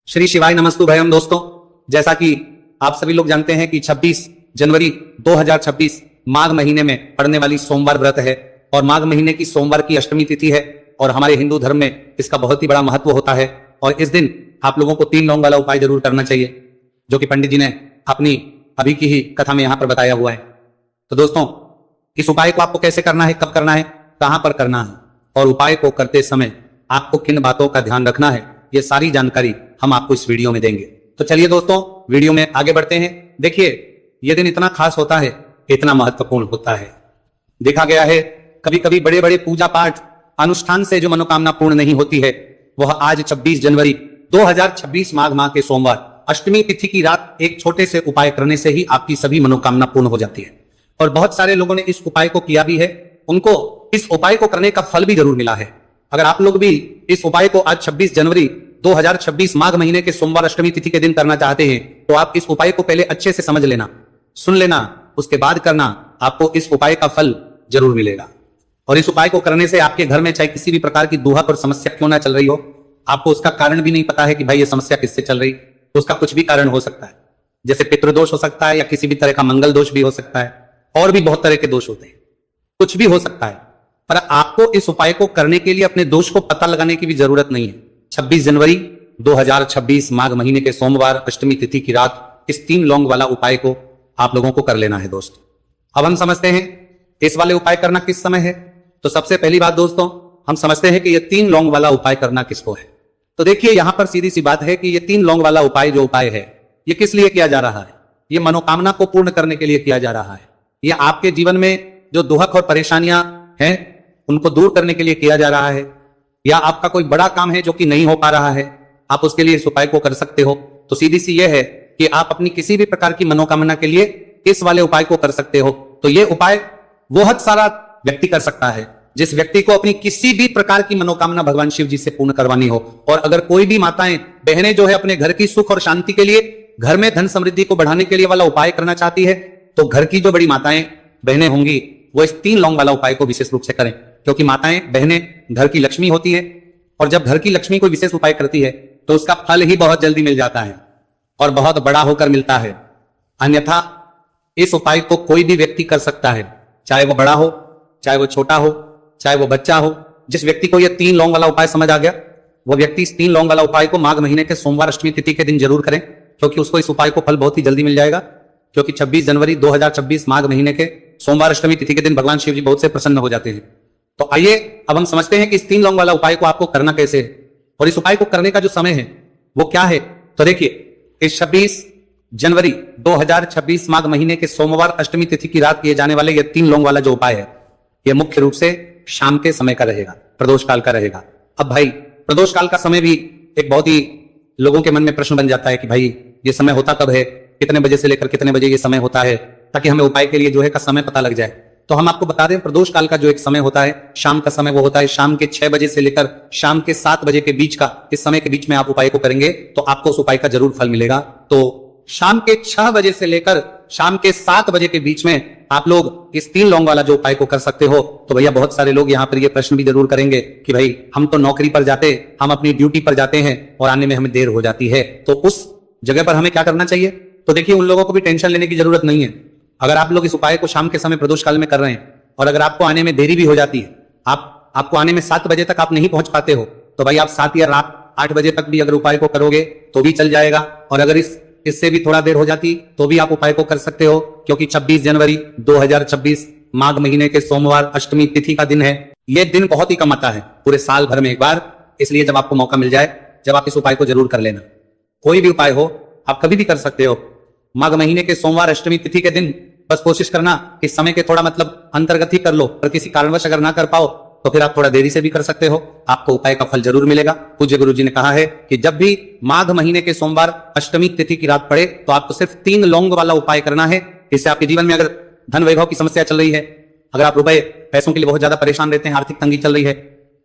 श्री शिवाय नमस्तु भयम दोस्तों, जैसा कि आप सभी लोग जानते हैं कि 26 जनवरी 2026 माघ महीने में पड़ने वाली सोमवार व्रत है और माघ महीने की सोमवार की अष्टमी तिथि है और हमारे हिंदू धर्म में इसका बहुत ही बड़ा महत्व होता है। और इस दिन आप लोगों को 3 लौंग वाला उपाय जरूर करना चाहिए, जो कि पंडित जी ने अपनी अभी की ही कथा में यहाँ पर बताया हुआ है। तो दोस्तों, इस उपाय को आपको कैसे करना है, कब करना है, कहां पर करना है और उपाय को करते समय आपको किन बातों का ध्यान रखना है, ये सारी जानकारी हम आपको इस वीडियो में देंगे। तो चलिए दोस्तों, वीडियो में आगे बढ़ते हैं। देखिए, यह दिन इतना खास होता है, इतना महत्वपूर्ण होता है। देखा गया है कभी कभी बड़े बड़े पूजा पाठ अनुष्ठान से जो मनोकामना पूर्ण नहीं होती है, वह आज 26 जनवरी 2026 माघ माह के सोमवार अष्टमी तिथि की रात एक छोटे से उपाय करने से ही आपकी सभी मनोकामना पूर्ण हो जाती है। और बहुत सारे लोगों ने इस उपाय को किया भी है, उनको इस उपाय को करने का फल भी जरूर मिला है। अगर आप लोग भी इस उपाय को आज 26 जनवरी 2026 माघ महीने के सोमवार अष्टमी तिथि के दिन करना चाहते हैं, तो आप इस उपाय को पहले अच्छे से समझ लेना, सुन लेना, उसके बाद करना। आपको इस उपाय का फल जरूर मिलेगा। और इस उपाय को करने से आपके घर में चाहे किसी भी प्रकार की दुहक और समस्या क्यों ना चल रही हो, आपको उसका कारण भी नहीं पता है कि भाई ये समस्या किससे चल रही, तो उसका कुछ भी कारण हो सकता है। जैसे पितृदोष हो सकता है या किसी भी तरह का मंगल दोष भी हो सकता है, और भी बहुत तरह के दोष होते हैं, कुछ भी हो सकता है। पर आपको इस उपाय को करने के लिए अपने दोष को पता लगाने की भी जरूरत नहीं है। 26 जनवरी 2026 माघ महीने के सोमवार अष्टमी तिथि की रात इस 3 लौंग वाला उपाय को आप लोगों को कर लेना है दोस्तों। अब हम समझते हैं इस वाले उपाय करना किस समय है। तो सबसे पहली बात दोस्तों, हम समझते हैं कि ये 3 लौंग वाला उपाय करना किसको है। तो देखिए, यहां पर सीधी सी बात है कि ये 3 लौंग वाला उपाय जो उपाय है, ये किस लिए किया जा रहा है। ये मनोकामना को पूर्ण करने के लिए किया जा रहा है। ये आपके जीवन में जो दुहक और परेशानियां हैं उनको दूर करने के लिए किया जा रहा है, या आपका कोई बड़ा काम है जो कि नहीं हो पा रहा है, आप उसके लिए इस उपाय को कर सकते हो। तो सीधी सी यह है कि आप अपनी किसी भी प्रकार की मनोकामना के लिए इस वाले उपाय को कर सकते हो। तो यह उपाय बहुत सारा व्यक्ति कर सकता है, जिस व्यक्ति को अपनी किसी भी प्रकार की मनोकामना भगवान शिव जी से पूर्ण करवानी हो। और अगर कोई भी माताएं बहनें जो है अपने घर की सुख और शांति के लिए, घर में धन समृद्धि को बढ़ाने के लिए वाला उपाय करना चाहती है, तो घर की जो बड़ी माताएं बहनें होंगी वो इस 3 लौंग वाला उपाय को विशेष रूप से करें, क्योंकि माताएं बहनें घर की लक्ष्मी होती है। और जब घर की लक्ष्मी कोई विशेष उपाय करती है तो उसका फल ही बहुत जल्दी मिल जाता है और बहुत बड़ा होकर मिलता है। अन्यथा इस उपाय को कोई भी व्यक्ति कर सकता है, चाहे वो बड़ा हो, चाहे वो छोटा हो, चाहे वो बच्चा हो। जिस व्यक्ति को यह 3 लौंग वाला उपाय समझ आ गया, वो व्यक्ति इस 3 लौंग वाला उपाय को माघ महीने के सोमवार अष्टमी तिथि के दिन जरूर करें, क्योंकि उसको इस उपाय को फल बहुत ही जल्दी मिल जाएगा। क्योंकि 26 जनवरी 2026 माघ महीने के सोमवार अष्टमी तिथि के दिन भगवान शिव जी बहुत से प्रसन्न हो जाते हैं। तो आइए अब हम समझते हैं कि इस 3 लौंग वाला उपाय को आपको करना कैसे है और इस उपाय को करने का जो समय है वो क्या है। तो देखिए, इस 26 जनवरी 2026 माघ महीने के सोमवार अष्टमी तिथि की रात किए जाने वाले ये 3 लौंग वाला जो उपाय है, यह मुख्य रूप से शाम के समय का रहेगा, प्रदोष काल का रहेगा। अब भाई, प्रदोष काल का समय भी एक बहुत ही लोगों के मन में प्रश्न बन जाता है कि भाई ये समय होता कब है, कितने बजे से लेकर कितने बजे ये समय होता है, ताकि हमें उपाय के लिए जो है का समय पता लग जाए। तो हम आपको बता दें, प्रदोष काल का जो एक समय होता है, शाम का समय, वो होता है शाम के 6 बजे से लेकर शाम के 7 बजे के बीच का। इस समय के बीच में आप उपाय को करेंगे तो आपको उस उपाय का जरूर फल मिलेगा। तो शाम के 6 बजे से लेकर शाम के 7 बजे के बीच में आप लोग इस 3 लौंग वाला जो उपाय को कर सकते हो। तो भैया, बहुत सारे लोग यहाँ पर ये प्रश्न भी जरूर करेंगे कि भाई हम तो नौकरी पर जाते, हम अपनी ड्यूटी पर जाते हैं और आने में हमें देर हो जाती है, तो उस जगह पर हमें क्या करना चाहिए। तो देखिए, उन लोगों को भी टेंशन लेने की जरूरत नहीं है। अगर आप लोग इस उपाय को शाम के समय प्रदोष काल में कर रहे हैं और अगर आपको आने में देरी भी हो जाती है, आपको आने में 7 बजे तक आप नहीं पहुंच पाते हो, तो भाई आप 7 या रात 8 बजे तक भी अगर उपाय को करोगे तो भी चल जाएगा। और अगर इससे भी थोड़ा देर हो जाती तो भी आप उपाय को कर सकते हो, क्योंकि 26 जनवरी 2026 माघ महीने के सोमवार अष्टमी तिथि का दिन है। यह दिन बहुत ही कम आता है पूरे साल भर में एक बार, इसलिए जब आपको मौका मिल जाए, जब आप इस उपाय को जरूर कर लेना। कोई भी उपाय हो, आप कभी भी कर सकते हो। माघ महीने के सोमवार अष्टमी तिथि के दिन बस कोशिश करना कि समय के थोड़ा मतलब अंतर्गत ही कर लो, और किसी कारणवश अगर ना कर पाओ तो फिर आप थोड़ा देरी से भी कर सकते हो, आपको उपाय का फल जरूर मिलेगा। पूज्य गुरु जी ने कहा है कि जब भी माघ महीने के सोमवार अष्टमी तिथि की रात पड़े तो आपको सिर्फ 3 लौंग वाला उपाय करना है। इससे आपके जीवन में अगर धन वैभव की समस्या चल रही है, अगर आप रुपए पैसों के लिए बहुत ज्यादा परेशान रहते हैं, आर्थिक तंगी चल रही है,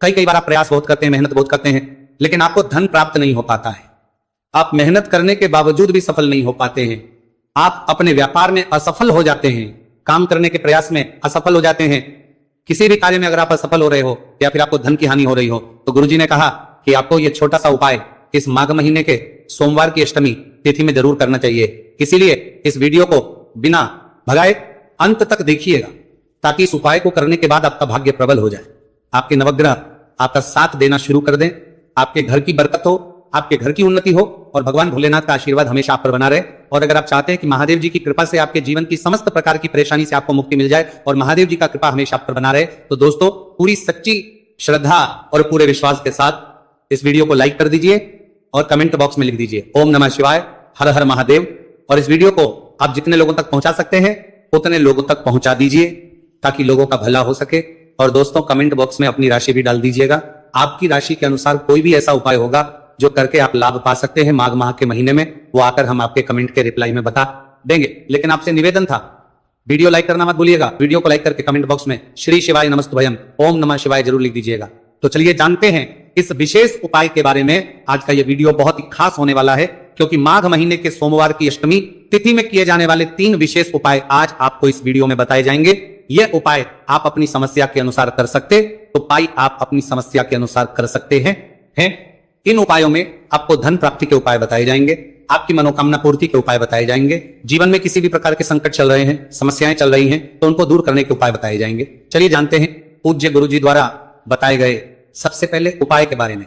कई बार आप प्रयास बहुत करते हैं, मेहनत बहुत करते हैं, लेकिन आपको धन प्राप्त नहीं हो पाता है, आप मेहनत करने के बावजूद भी सफल नहीं हो पाते हैं, आप अपने व्यापार में असफल हो जाते हैं, काम करने के प्रयास में असफल हो जाते हैं, किसी भी कार्य में अगर आप असफल हो रहे हो या फिर आपको धन की हानि हो रही हो, तो गुरुजी ने कहा कि आपको यह छोटा सा उपाय इस माघ महीने के सोमवार की अष्टमी तिथि में जरूर करना चाहिए। इसीलिए इस वीडियो को बिना भगाए अंत तक देखिएगा, ताकि इस उपाय को करने के बाद आपका भाग्य प्रबल हो जाए, आपके नवग्रह आपका साथ देना शुरू कर दें, आपके घर की बरकत हो, आपके घर की उन्नति हो और भगवान भोलेनाथ का आशीर्वाद हमेशा आप पर बना रहे। और अगर आप चाहते हैं कि महादेव जी की कृपा से आपके जीवन की समस्त प्रकार की परेशानी से आपको मुक्ति मिल जाए और महादेव जी का कृपा हमेशा आप पर बना रहे, तो दोस्तों पूरी सच्ची श्रद्धा और पूरे विश्वास के साथ इस वीडियो को लाइक कर दीजिए और कमेंट बॉक्स में लिख दीजिए ओम नमः शिवाय, हर हर महादेव। और इस वीडियो को आप जितने लोगों तक पहुंचा सकते हैं उतने लोगों तक पहुंचा दीजिए, ताकि लोगों का भला हो सके। और दोस्तों कमेंट बॉक्स में अपनी राशि भी डाल दीजिएगा। आपकी राशि के अनुसार कोई भी ऐसा उपाय होगा जो करके आप लाभ पा सकते हैं माघ माह के महीने में, वो आकर हम आपके कमेंट के रिप्लाई में बता देंगे। लेकिन आपसे निवेदन था, वीडियो लाइक करना मत भूलिएगा। वीडियो को लाइक करके कमेंट बॉक्स में श्री शिवाय नमस्तुभयम ओम नमः शिवाय जरूर लिख दीजिएगा। तो चलिए जानते हैं इस विशेष उपाय के बारे में। आज का यह वीडियो बहुत ही खास होने वाला है, क्योंकि माघ महीने के सोमवार की अष्टमी तिथि में किए जाने वाले 3 विशेष उपाय आज आपको इस वीडियो में बताए जाएंगे। यह उपाय आप अपनी समस्या के अनुसार कर सकते, तो उपाय आप अपनी समस्या के अनुसार कर सकते हैं। इन उपायों में आपको धन प्राप्ति के उपाय बताए जाएंगे, आपकी मनोकामना पूर्ति के उपाय बताए जाएंगे, जीवन में किसी भी प्रकार के संकट चल रहे हैं, समस्याएं चल रही हैं, तो उनको दूर करने के उपाय बताए जाएंगे। चलिए जानते हैं पूज्य गुरु जी द्वारा बताए गए सबसे पहले उपाय के बारे में।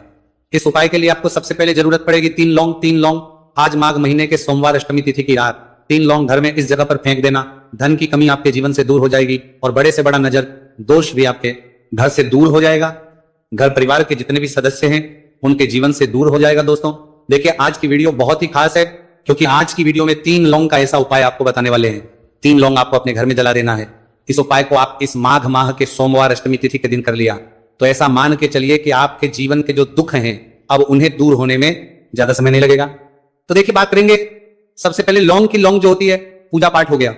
इस उपाय के लिए आपको सबसे पहले जरूरत पड़ेगी 3 लौंग। 3 लौंग आज माघ महीने के सोमवार अष्टमी तिथि की रात 3 लौंग घर में इस जगह पर फेंक देना। धन की कमी आपके जीवन से दूर हो जाएगी और बड़े से बड़ा नजर दोष भी आपके घर से दूर हो जाएगा। घर परिवार के जितने भी सदस्य हैं उनके जीवन से दूर हो जाएगा। दोस्तों देखिए आज की वीडियो बहुत ही खास है, क्योंकि आज की वीडियो में 3 लौंग का ऐसा उपाय आपको बताने वाले हैं। 3 लौंग आपको अपने घर में जला देना है। इस उपाय को आप इस माघ माह के सोमवार अष्टमी तिथि के दिन कर लिया तो ऐसा मान के चलिए कि आपके जीवन के जो दुख हैं अब उन्हें दूर होने में ज्यादा समय नहीं लगेगा। तो देखिए बात करेंगे सबसे पहले लौंग की। लौंग जो होती है पूजा पाठ हो गया,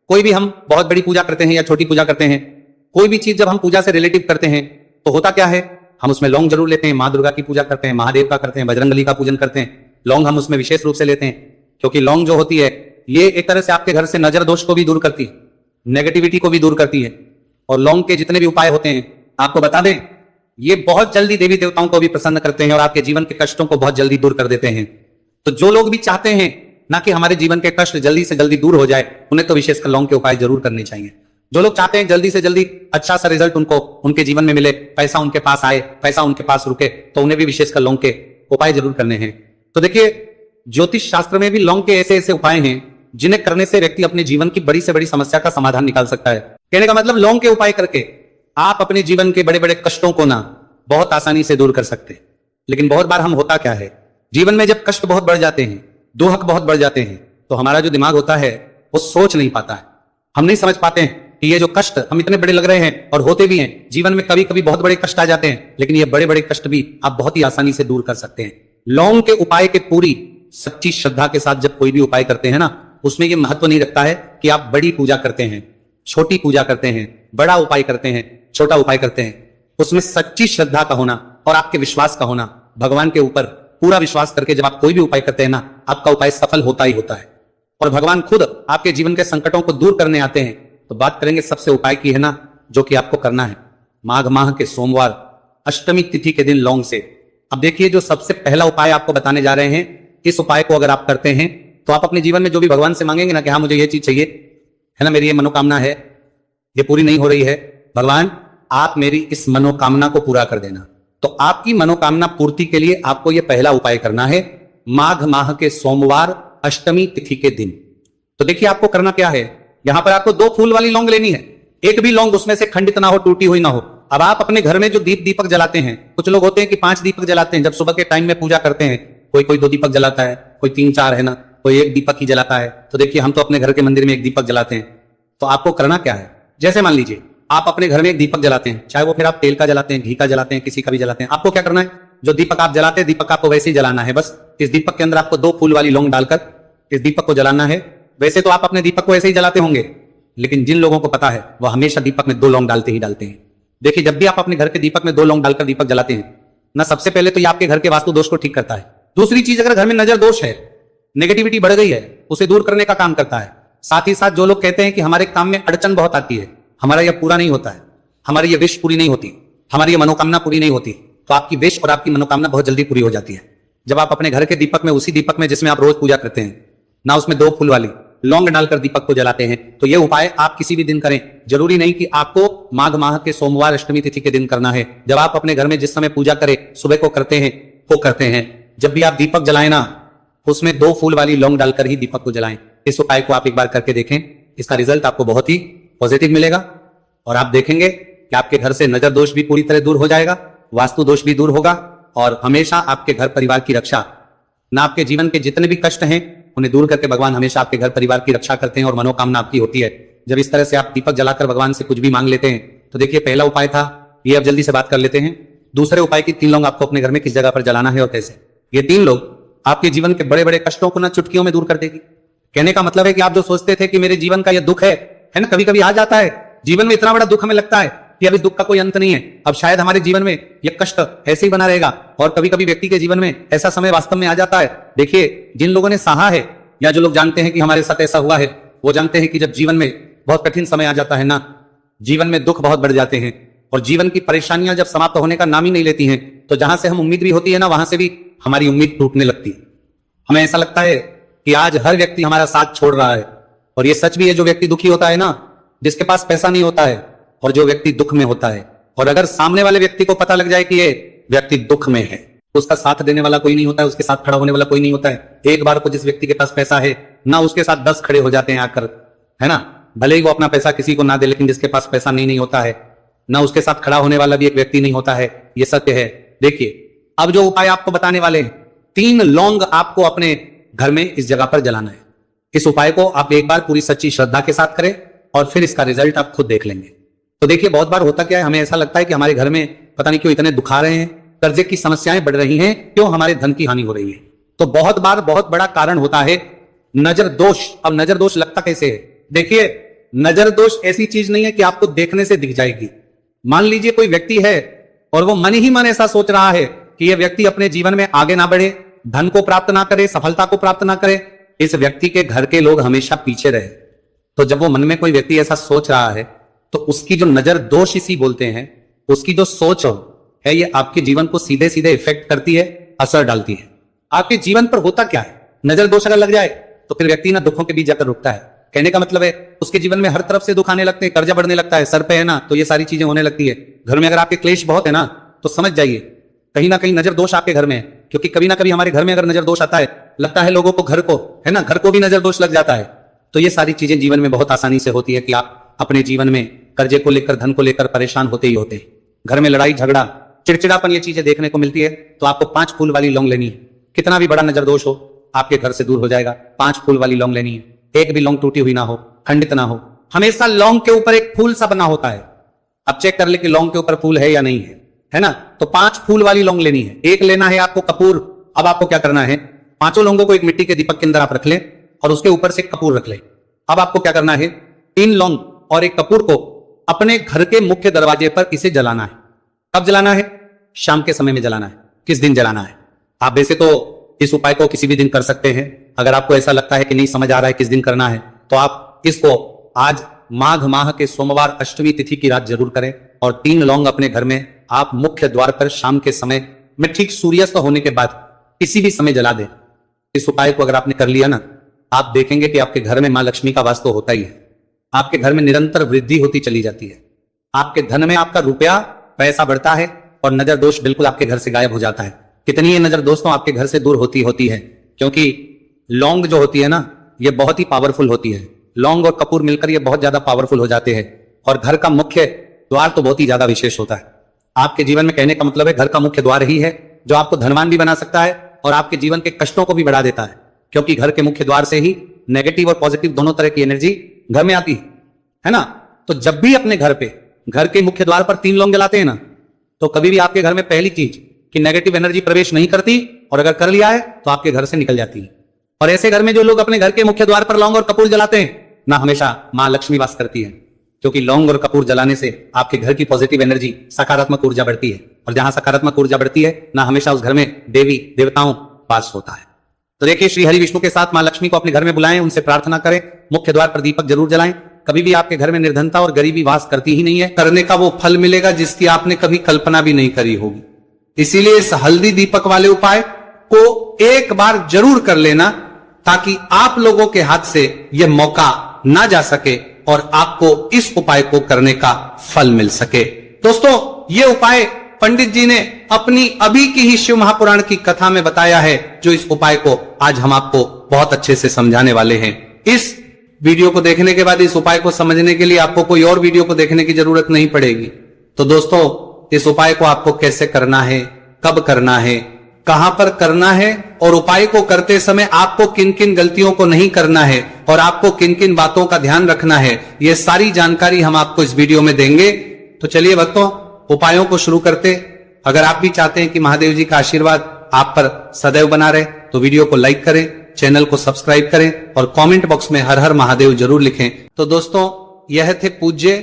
कोई भी हम बहुत बड़ी पूजा करते हैं या छोटी पूजा करते हैं, कोई भी चीज जब हम पूजा से रिलेटिव करते हैं तो होता क्या है, हम उसमें लौंग जरूर लेते हैं। माँ दुर्गा की पूजा करते हैं, महादेव का करते हैं, बजरंगबली का पूजन करते हैं, लौंग हम उसमें विशेष रूप से लेते हैं, क्योंकि लौंग जो होती है ये एक तरह से आपके घर से नजर दोष को भी दूर करती है, नेगेटिविटी को भी दूर करती है। और लौंग के जितने भी उपाय होते हैं आपको बता दें, ये बहुत जल्दी देवी देवताओं को भी प्रसन्न करते हैं और आपके जीवन के कष्टों को बहुत जल्दी दूर कर देते हैं। तो जो लोग भी चाहते हैं ना कि हमारे जीवन के कष्ट जल्दी से जल्दी दूर हो जाए, उन्हें तो विशेषकर लौंग के उपाय जरूर करने चाहिए। जो लोग चाहते हैं जल्दी से जल्दी अच्छा सा रिजल्ट उनको उनके जीवन में मिले, पैसा उनके पास आए, पैसा उनके पास रुके, तो उन्हें भी विशेषकर लौंग के उपाय जरूर करने हैं। तो देखिए ज्योतिष शास्त्र में भी लौंग के ऐसे ऐसे उपाय हैं जिन्हें करने से व्यक्ति अपने जीवन की बड़ी से बड़ी समस्या का समाधान निकाल सकता है। कहने का मतलब लौंग के उपाय करके आप अपने जीवन के बड़े बड़े कष्टों को ना बहुत आसानी से दूर कर सकते हैं। लेकिन बहुत बार हम होता क्या है, जीवन में जब कष्ट बहुत बढ़ जाते हैं, दुख बहुत बढ़ जाते हैं, तो हमारा जो दिमाग होता है वो सोच नहीं पाता है। हम नहीं समझ पाते हैं कि ये जो कष्ट हम इतने बड़े लग रहे हैं और होते भी हैं, जीवन में कभी कभी बहुत बड़े कष्ट आ जाते हैं, लेकिन ये बड़े बड़े कष्ट भी आप बहुत ही आसानी से दूर कर सकते हैं। लौंग के उपाय के पूरी सच्ची श्रद्धा के साथ जब कोई भी उपाय करते हैं ना, उसमें ये महत्व नहीं रखता है कि आप बड़ी पूजा करते हैं, छोटी पूजा करते हैं, बड़ा उपाय करते हैं, छोटा उपाय करते हैं। उसमें सच्ची श्रद्धा का होना और आपके विश्वास का होना, भगवान के ऊपर पूरा विश्वास करके जब आप कोई भी उपाय करते हैं ना, आपका उपाय सफल होता ही होता है और भगवान खुद आपके जीवन के संकटों को दूर करने आते हैं। तो बात करेंगे सबसे उपाय की है ना, जो कि आपको करना है माघ माह के सोमवार अष्टमी तिथि के दिन लौंग से। अब देखिए जो सबसे पहला उपाय आपको बताने जा रहे हैं, इस उपाय को अगर आप करते हैं तो आप अपने जीवन में जो भी भगवान से मांगेंगे ना कि हाँ मुझे ये चीज चाहिए है ना, मेरी ये मनोकामना है, ये पूरी नहीं हो रही है, भगवान आप मेरी इस मनोकामना को पूरा कर देना। तो आपकी मनोकामना पूर्ति के लिए आपको यह पहला उपाय करना है माघ माह के सोमवार अष्टमी तिथि के दिन। तो देखिए आपको करना क्या है, यहां पर आपको 2 फूल वाली लौंग लेनी है, एक भी लौंग उसमें से खंडित ना हो, टूटी हुई ना हो। अब आप अपने घर में जो दीपक जलाते हैं, कुछ लोग होते हैं कि 5 दीपक जलाते हैं जब सुबह के टाइम में पूजा करते हैं, कोई 2 दीपक जलाता है, कोई 3-4 है ना, कोई 1 दीपक ही जलाता है। तो देखिए हम तो अपने घर के मंदिर में 1 दीपक जलाते हैं। तो आपको करना क्या है, जैसे मान लीजिए आप अपने घर में 1 दीपक जलाते हैं, चाहे वो फिर आप तेल का जलाते हैं, घी का जलाते हैं, किसी का भी जलाते हैं, आपको क्या करना है, जो दीपक आप जलाते हैं दीपक आपको वैसे ही जलाना है। बस इस दीपक के अंदर आपको 2 फूल वाली लौंग डालकर इस दीपक को जलाना है। वैसे तो आप अपने दीपक को ऐसे ही जलाते होंगे, लेकिन जिन लोगों को पता है वो हमेशा दीपक में 2 लौंग डालते ही डालते हैं। देखिए जब भी आप अपने घर के दीपक में 2 लौंग डालकर दीपक जलाते हैं ना, सबसे पहले तो ये आपके घर के वास्तु दोष को ठीक करता है। दूसरी चीज, अगर घर में नजर दोष है, नेगेटिविटी बढ़ गई है, उसे दूर करने का काम करता है। साथ ही साथ जो लोग कहते हैं कि हमारे काम में अड़चन बहुत आती है, हमारा यह पूरा नहीं होता है, हमारी ये विश पूरी नहीं होती, हमारी ये मनोकामना पूरी नहीं होती, तो आपकी विश और आपकी मनोकामना बहुत जल्दी पूरी हो जाती है। जब आप अपने घर के दीपक में, उसी दीपक में जिसमें आप रोज पूजा करते हैं ना, उसमें 2 फूल वाली लौंग डालकर दीपक को जलाते हैं, तो ये उपाय आप किसी भी दिन करें। जरूरी नहीं कि आपको माघ माह के सोमवार अष्टमी तिथि के दिन करना है। जब आप अपने घर में जिस समय पूजा करें, सुबह को करते हैं, वो करते हैं। जब भी आप दीपक जलाएं ना, उसमें 2 फूल वाली लौंग डालकर ही दीपक को जलाएं। इस उपाय को आप एक बार करके देखें, इसका रिजल्ट आपको बहुत ही पॉजिटिव मिलेगा और आप देखेंगे कि आपके घर से नजर दोष भी पूरी तरह दूर हो जाएगा, वास्तु दोष भी दूर होगा और हमेशा आपके घर परिवार की रक्षा, ना आपके जीवन के जितने भी कष्ट हैं उन्हें दूर करके भगवान हमेशा आपके घर परिवार की रक्षा करते हैं और मनोकामना आपकी होती है। जब इस तरह से आप दीपक जलाकर भगवान से कुछ भी मांग लेते हैं, तो देखिए पहला उपाय था ये, अब जल्दी से बात कर लेते हैं। दूसरे उपाय की 3 लौंग आपको अपने घर में किस जगह पर जलाना है और कैसे। ये 3 लौंग आपके जीवन के बड़े बड़े कष्टों को ना चुटकियों में दूर कर देगी। कहने का मतलब है कि आप जो सोचते थे कि मेरे जीवन का ये दुख है ना, कभी कभी आ जाता है जीवन में, इतना बड़ा दुख हमें लगता है कि अब इस दुख का कोई अंत नहीं है, अब शायद हमारे जीवन में यह कष्ट ऐसे ही बना रहेगा। और कभी कभी व्यक्ति के जीवन में ऐसा समय वास्तव में आ जाता है। देखिए, जिन लोगों ने सहा है या जो लोग जानते हैं कि हमारे साथ ऐसा हुआ है, वो जानते हैं कि जब जीवन में बहुत कठिन समय आ जाता है ना, जीवन में दुख बहुत बढ़ जाते हैं और जीवन की परेशानियां जब समाप्त होने का नाम ही नहीं लेती हैं, तो जहां से हम उम्मीद भी होती है ना, वहां से भी हमारी उम्मीद टूटने लगती है। हमें ऐसा लगता है कि आज हर व्यक्ति हमारा साथ छोड़ रहा है। और ये सच भी है, जो व्यक्ति दुखी होता है ना, जिसके पास पैसा नहीं होता है और जो व्यक्ति दुख में होता है, और अगर सामने वाले व्यक्ति को पता लग जाए कि ये व्यक्ति दुख में है, तो उसका साथ देने वाला कोई नहीं होता है, उसके साथ खड़ा होने वाला कोई नहीं होता है। एक बार को जिस व्यक्ति के पास पैसा है ना, उसके साथ 10 खड़े हो जाते हैं आकर, है ना। भले ही वो अपना पैसा किसी को ना दे, लेकिन जिसके पास पैसा नहीं होता है ना, उसके साथ खड़ा होने वाला भी एक व्यक्ति नहीं होता है। ये सत्य है। देखिए, अब जो उपाय आपको बताने वाले हैं, 3 लौंग आपको अपने घर में इस जगह पर जलाना है। इस उपाय को आप एक बार पूरी सच्ची श्रद्धा के साथ करें और फिर इसका रिजल्ट आप खुद देख लेंगे। तो देखिए, बहुत बार होता क्या है, हमें ऐसा लगता है कि हमारे घर में पता नहीं क्यों इतने दुख आ रहे हैं, कर्जे की समस्याएं बढ़ रही हैं, क्यों हमारे धन की हानि हो रही है। तो बहुत बार बहुत बड़ा कारण होता है नजर दोष। अब नजर दोष लगता कैसे है? देखिए, नजर दोष ऐसी चीज नहीं है कि आपको देखने से दिख जाएगी। मान लीजिए कोई व्यक्ति है और वो मन ही मन ऐसा सोच रहा है कि यह व्यक्ति अपने जीवन में आगे ना बढ़े, धन को प्राप्त ना करे, सफलता को प्राप्त ना करे, इस व्यक्ति के घर के लोग हमेशा पीछे रहे। तो जब वो मन में कोई व्यक्ति ऐसा सोच रहा है, तो उसकी जो नजर दोष इसी बोलते हैं, उसकी जो सोच है, ये आपके जीवन को सीधे सीधे इफेक्ट करती है, असर डालती है। आपके जीवन पर होता क्या है, नजर दोष अगर लग जाए तो फिर व्यक्ति ना दुखों के बीच जाकर रुकता है। कहने का मतलब है, उसके जीवन में हर तरफ से दुख आने लगते हैं, कर्जा बढ़ने लगता है, सर पे है ना, तो ये सारी चीजें होने लगती है। घर में अगर आपके क्लेश बहुत है ना, तो समझ जाइए कहीं ना कहीं नजर दोष आपके घर में है। क्योंकि कभी ना कभी हमारे घर में अगर नजर दोष आता है, लगता है लोगों को, घर को, है ना, घर को भी नजर दोष लग जाता है। तो ये सारी चीजें जीवन में बहुत आसानी से होती है कि आप अपने जीवन में कर्जे को लेकर, धन को लेकर परेशान होते ही होते हैं। घर में लड़ाई झगड़ा, चिड़चिड़ापन, ये चीजें देखने को मिलती है। तो आपको 5 फूल वाली लौंग लेनी है। कितना भी बड़ा नजर दोष हो, आपके घर से दूर हो जाएगा। 5 फूल वाली लौंग लेनी है। एक भी लौंग टूटी हुई ना हो, खंडित ना हो। हमेशा लौंग के ऊपर एक फूल सा बना होता है। अब चेक कर ले कि लौंग के ऊपर फूल है या नहीं है ना। तो 5 फूल वाली लौंग लेनी है। एक लेना है आपको कपूर। अब आपको क्या करना है, 5 लौंगों को एक मिट्टी के दीपक के अंदर आप रख लें और उसके ऊपर से कपूर रख लें। अब आपको क्या करना है, 3 लौंग और एक कपूर को अपने घर के मुख्य दरवाजे पर इसे जलाना है। कब जलाना है? शाम के समय में जलाना है। किस दिन जलाना है? आप वैसे तो इस उपाय को किसी भी दिन कर सकते हैं। अगर आपको ऐसा लगता है कि नहीं समझ आ रहा है किस दिन करना है, तो आप इसको आज माघ माह के सोमवार अष्टमी तिथि की रात जरूर करें और 3 लौंग अपने घर में आप मुख्य द्वार पर शाम के समय में ठीक सूर्यास्त होने के बाद किसी भी समय जला दें। इस उपाय को अगर आपने कर लिया ना, आप देखेंगे कि आपके घर में मां लक्ष्मी का वास तो होता ही है। आपके घर में निरंतर वृद्धि होती चली जाती है। आपके धन में आपका रुपया पैसा बढ़ता है और नजर दोष बिल्कुल आपके घर से गायब हो जाता है। कितनी ये नजर दोस्तों आपके घर से दूर होती है, क्योंकि लौंग जो होती है ना, ये बहुत ही पावरफुल होती है। लौंग और कपूर मिलकर ये बहुत ज्यादा पावरफुल हो जाते हैं और घर का मुख्य द्वार तो बहुत ही ज्यादा विशेष होता है आपके जीवन में। कहने का मतलब है, घर का मुख्य द्वार ही है जो आपको धनवान भी बना सकता है और आपके जीवन के कष्टों को भी बढ़ा देता है। क्योंकि घर के मुख्य द्वार से ही नेगेटिव और पॉजिटिव दोनों तरह की एनर्जी घर में आती है ना। तो जब भी अपने घर पे, घर के मुख्य द्वार पर 3 लौंग जलाते हैं ना, तो कभी भी आपके घर में पहली चीज कि नेगेटिव एनर्जी प्रवेश नहीं करती, और अगर कर लिया है तो आपके घर से निकल जाती है। और ऐसे घर में जो लोग अपने घर के मुख्य द्वार पर लौंग और कपूर जलाते हैं ना, हमेशा मां लक्ष्मी वास करती है। क्योंकि लौंग और कपूर जलाने से आपके घर की पॉजिटिव एनर्जी, सकारात्मक ऊर्जा बढ़ती है, और जहां सकारात्मक ऊर्जा बढ़ती है ना, हमेशा उस घर में देवी देवताओं वास होता है। तो देखिए, श्री हरि विष्णु के साथ मां लक्ष्मी को अपने घर में बुलाएं, उनसे प्रार्थना करें, मुख्य द्वार पर दीपक जरूर जलाएं। कभी भी आपके घर में निर्धनता और गरीबी वास करती ही नहीं है। करने का वो फल मिलेगा जिसकी आपने कभी कल्पना भी नहीं करी होगी। इसीलिए इस हल्दी दीपक वाले उपाय को एक बार जरूर कर लेना, ताकि आप लोगों के हाथ से यह मौका ना जा सके और आपको इस उपाय को करने का फल मिल सके। दोस्तों, यह उपाय पंडित जी ने अपनी अभी की ही शिव महापुराण की कथा में बताया है, जो इस उपाय को आज हम आपको बहुत अच्छे से समझाने वाले हैं। इस वीडियो को देखने के बाद इस उपाय को समझने के लिए आपको कोई और वीडियो को देखने की जरूरत नहीं पड़ेगी। तो दोस्तों, इस उपाय को आपको कैसे करना है, कब करना है, कहां पर करना है और उपाय को करते समय आपको किन किन गलतियों को नहीं करना है और आपको किन किन बातों का ध्यान रखना है, यह सारी जानकारी हम आपको इस वीडियो में देंगे। तो चलिए भक्तों, उपायों को शुरू करते। अगर आप भी चाहते हैं कि महादेव जी का आशीर्वाद आप पर सदैव बना रहे, तो वीडियो को लाइक करें, चैनल को सब्सक्राइब करें और कमेंट बॉक्स में हर हर महादेव जरूर लिखें। तो दोस्तों, यह थे पूज्य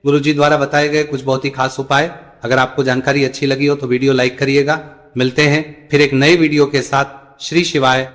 गुरुजी द्वारा बताए गए कुछ बहुत ही खास उपाय। अगर आपको जानकारी अच्छी लगी हो तो वीडियो लाइक करिएगा। मिलते हैं फिर एक नए वीडियो के साथ। श्री शिवाय।